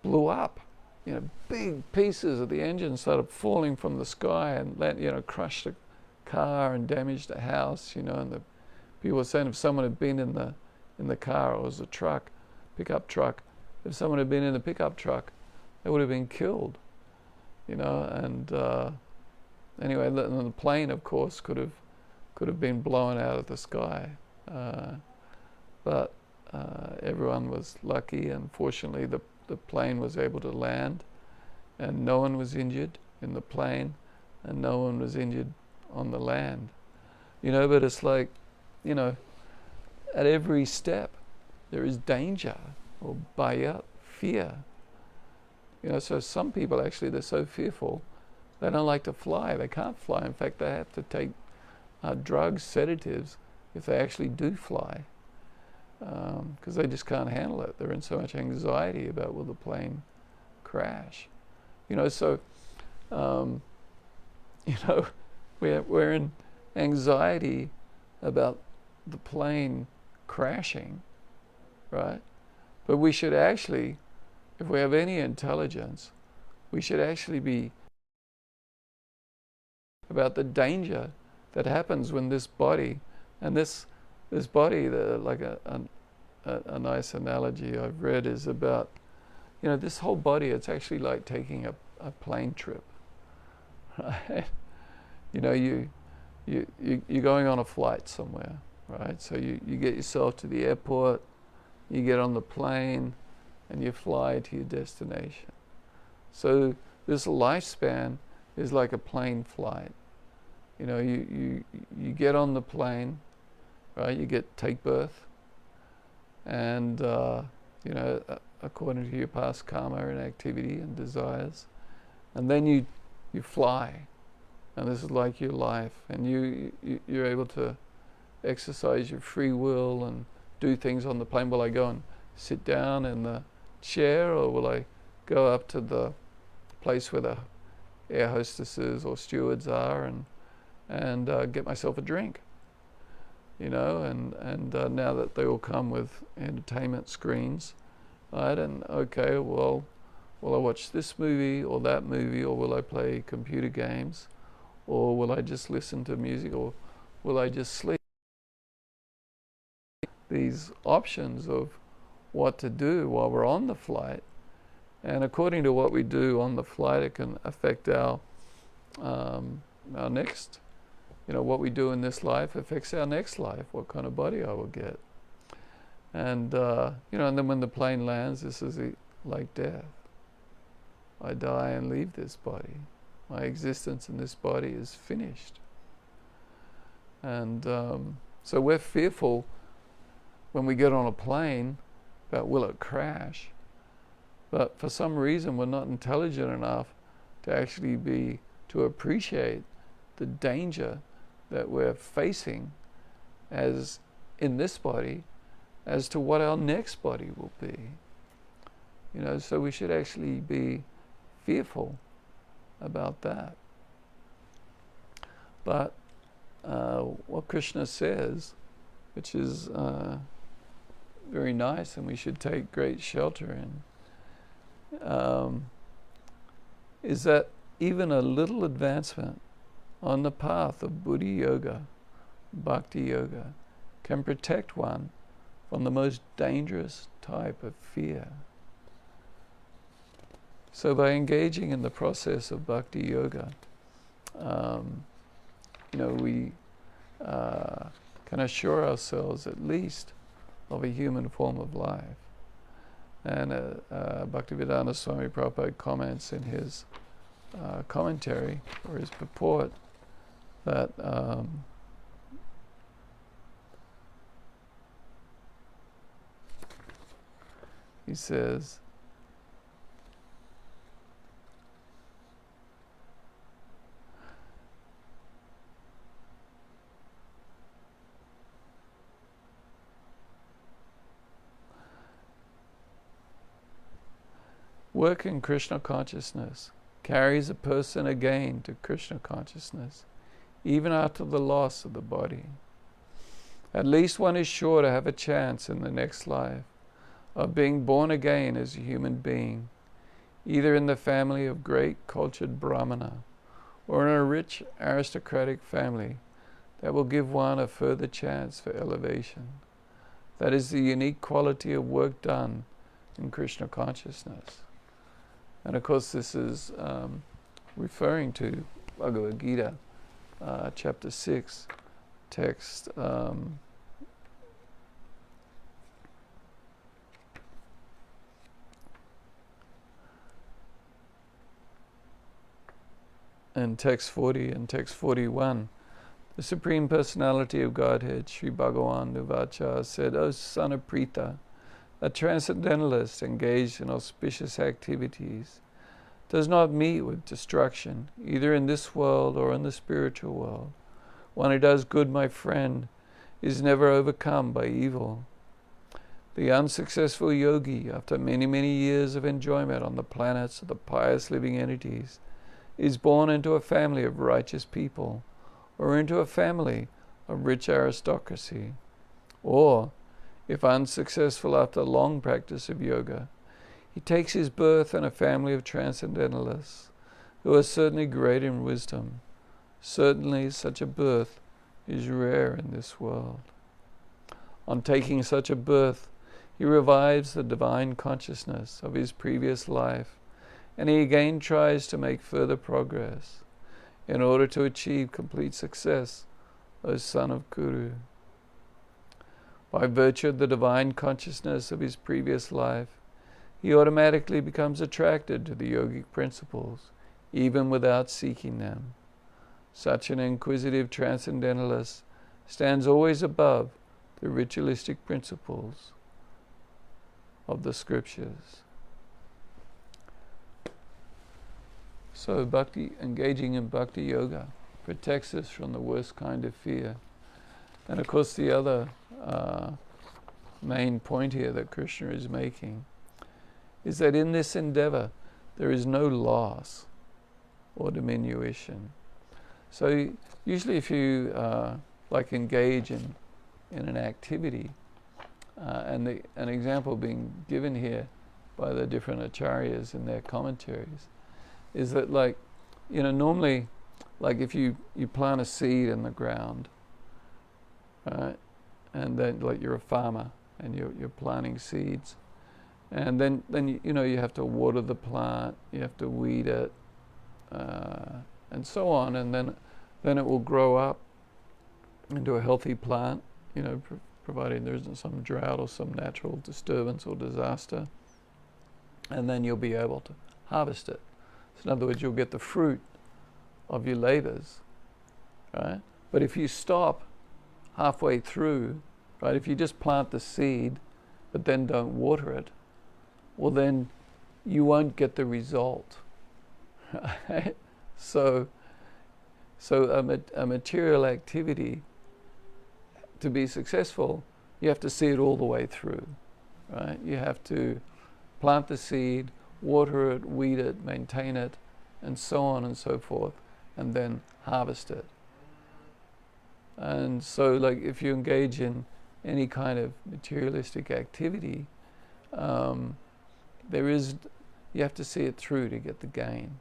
blew up. You know, big pieces of the engine started falling from the sky and crushed the car and damaged the house. You know, and the people were saying if someone had been in the car, or it was a truck, pickup truck, if someone had been in the pickup truck, they would have been killed. You know, and anyway, the plane, of course, could have been blown out of the sky, but everyone was lucky, and fortunately the plane was able to land, and no one was injured in the plane, and no one was injured on the land. You know, but it's like, you know, at every step there is danger or bayat, fear. You know, so some people actually, they're so fearful they don't like to fly. They can't fly. In fact, they have to take drugs, sedatives, if they actually do fly, because they just can't handle it. They're in so much anxiety about will the plane crash. You know, so we're in anxiety about the plane crashing, right? But we should actually, if we have any intelligence, we should actually be about the danger that happens when this body, and this body, like a nice analogy I've read is about, you know, this whole body, it's actually like taking a plane trip, right? You know, you're going on a flight somewhere, right? So you get yourself to the airport, you get on the plane, and you fly to your destination. So this lifespan is like a plane flight. You know, you get on the plane, right? You take birth, and you know, according to your past karma and activity and desires, and then you fly, and this is like your life, and you're able to exercise your free will and do things on the plane. Will I go and sit down in the chair, or will I go up to the place where the air hostesses or stewards are and get myself a drink? You know, and now that they all come with entertainment screens, right? And okay, well, will I watch this movie or that movie, or will I play computer games, or will I just listen to music, or will I just sleep? These options of what to do while we're on the flight, and according to what we do on the flight, it can affect our next. You know, what we do in this life affects our next life, what kind of body I will get. And, you know, and then when the plane lands, this is like death. I die and leave this body. My existence in this body is finished. And so we're fearful when we get on a plane about will it crash. But for some reason, we're not intelligent enough to actually to appreciate the danger that we're facing as in this body as to what our next body will be. You know, so we should actually be fearful about that. But what Krishna says, which is very nice and we should take great shelter in, is that even a little advancement on the path of Buddhi Yoga, Bhakti Yoga, can protect one from the most dangerous type of fear. So by engaging in the process of Bhakti Yoga, we can assure ourselves at least of a human form of life. And Bhaktivedanta Swami Prabhupada comments in his commentary or his purport that he says, work in Krishna consciousness carries a person again to Krishna consciousness, even after the loss of the body. At least one is sure to have a chance in the next life of being born again as a human being, either in the family of great cultured Brahmana or in a rich aristocratic family that will give one a further chance for elevation. That is the unique quality of work done in Krishna consciousness. And of course this is referring to Bhagavad Gita, chapter 6, text and text 40 and text 41. The Supreme Personality of Godhead, Sri Bhagavan Nuvacha, said, O son of Pritha, a transcendentalist engaged in auspicious activities does not meet with destruction, either in this world or in the spiritual world. One who does good, my friend, is never overcome by evil. The unsuccessful yogi, after many, many years of enjoyment on the planets of the pious living entities, is born into a family of righteous people, or into a family of rich aristocracy. Or, if unsuccessful after long practice of yoga, he takes his birth in a family of transcendentalists, who are certainly great in wisdom. Certainly such a birth is rare in this world. On taking such a birth, he revives the divine consciousness of his previous life, and he again tries to make further progress in order to achieve complete success, O son of Kuru. By virtue of the divine consciousness of his previous life, he automatically becomes attracted to the yogic principles, even without seeking them. Such an inquisitive transcendentalist stands always above the ritualistic principles of the scriptures. So engaging in bhakti yoga protects us from the worst kind of fear. And of course the other main point here that Krishna is making is that in this endeavor there is no loss or diminution. So usually if you engage in an activity, and an example being given here by the different acharyas in their commentaries, is that normally if you plant a seed in the ground, right, and then you're a farmer and you're planting seeds, and then you have to water the plant, you have to weed it, and so on, and then it will grow up into a healthy plant, providing there isn't some drought or some natural disturbance or disaster, and then you'll be able to harvest it. So in other words, you'll get the fruit of your labors, right? But if you stop halfway through, right, if you just plant the seed but then don't water it, well then you won't get the result, right? So a material activity, to be successful, you have to see it all the way through, right? You have to plant the seed, water it, weed it, maintain it, and so on and so forth, and then harvest it. And so if you engage in any kind of materialistic activity, you have to see it through to get the gain.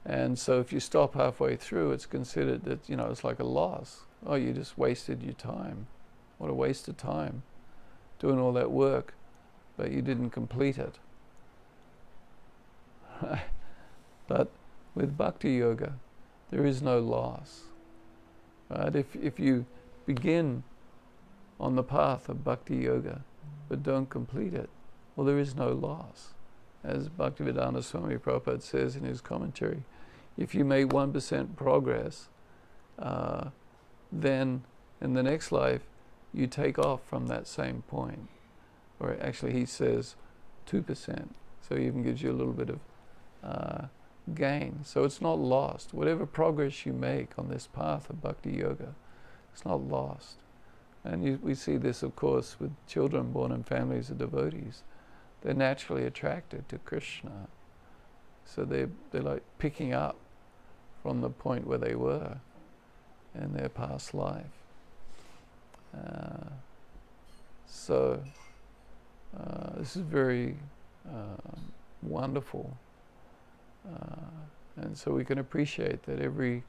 And so if you stop halfway through, it's considered that, it's like a loss. Oh, you just wasted your time. What a waste of time, doing all that work, but you didn't complete it. But with Bhakti Yoga, there is no loss. Right? If you begin on the path of Bhakti Yoga, but don't complete it, well, there is no loss. As Bhaktivedanta Swami Prabhupada says in his commentary, if you make 1% progress, then in the next life, you take off from that same point. Or actually he says 2%, so he even gives you a little bit of gain. So it's not lost. Whatever progress you make on this path of Bhakti Yoga, it's not lost. And we see this, of course, with children born in families of devotees. They're naturally attracted to Krishna. So they're like picking up from the point where they were in their past life. This is very wonderful. And so we can appreciate that every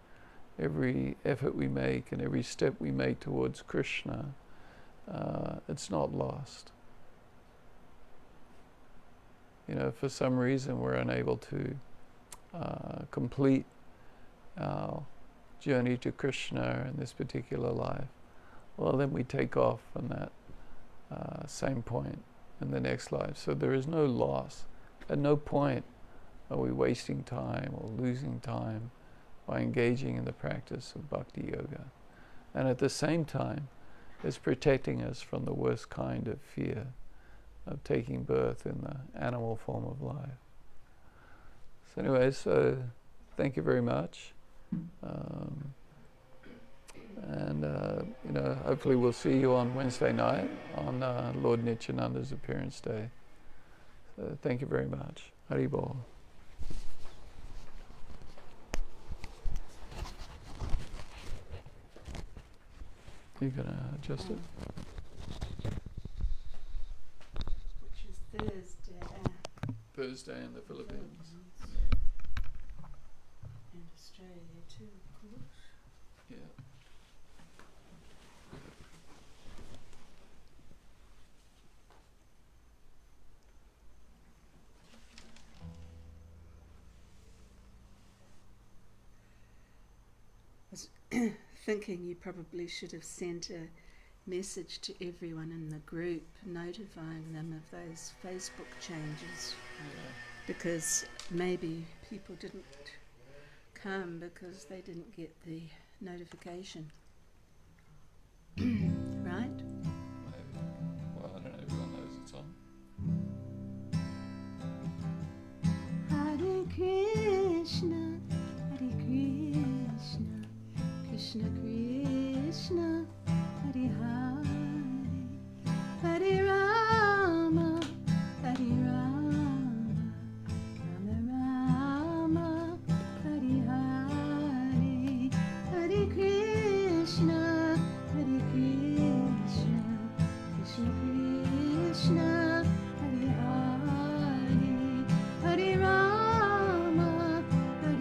effort we make and every step we make towards Krishna, it's not lost. For some reason we're unable to complete our journey to Krishna in this particular life, well, then we take off from that same point in the next life. So there is no loss. At no point are we wasting time or losing time by engaging in the practice of Bhakti Yoga. And at the same time, it's protecting us from the worst kind of fear of taking birth in the animal form of life. So anyway, thank you very much. Hopefully we'll see you on Wednesday night on Lord Nityananda's appearance day. So thank you very much. Hari Bol. You gonna adjust it? Which is Thursday. Thursday in the Philippines. And Australia too, of course. Yeah. Thinking you probably should have sent a message to everyone in the group notifying them of those Facebook changes, because maybe people didn't come because they didn't get the notification. Right? Maybe. Well, I don't know, everyone knows it's on. Hare Krishna, Hare Krishna, Krishna Krishna, Hare Hare, Hare Rama, Hare Rama, Rama Rama, Hare Hare, Hare Krishna, Hare Krishna, Krishna Krishna, Hare Hare, Hare Rama, Hare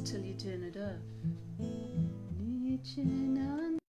till you turn it off. Nityananda.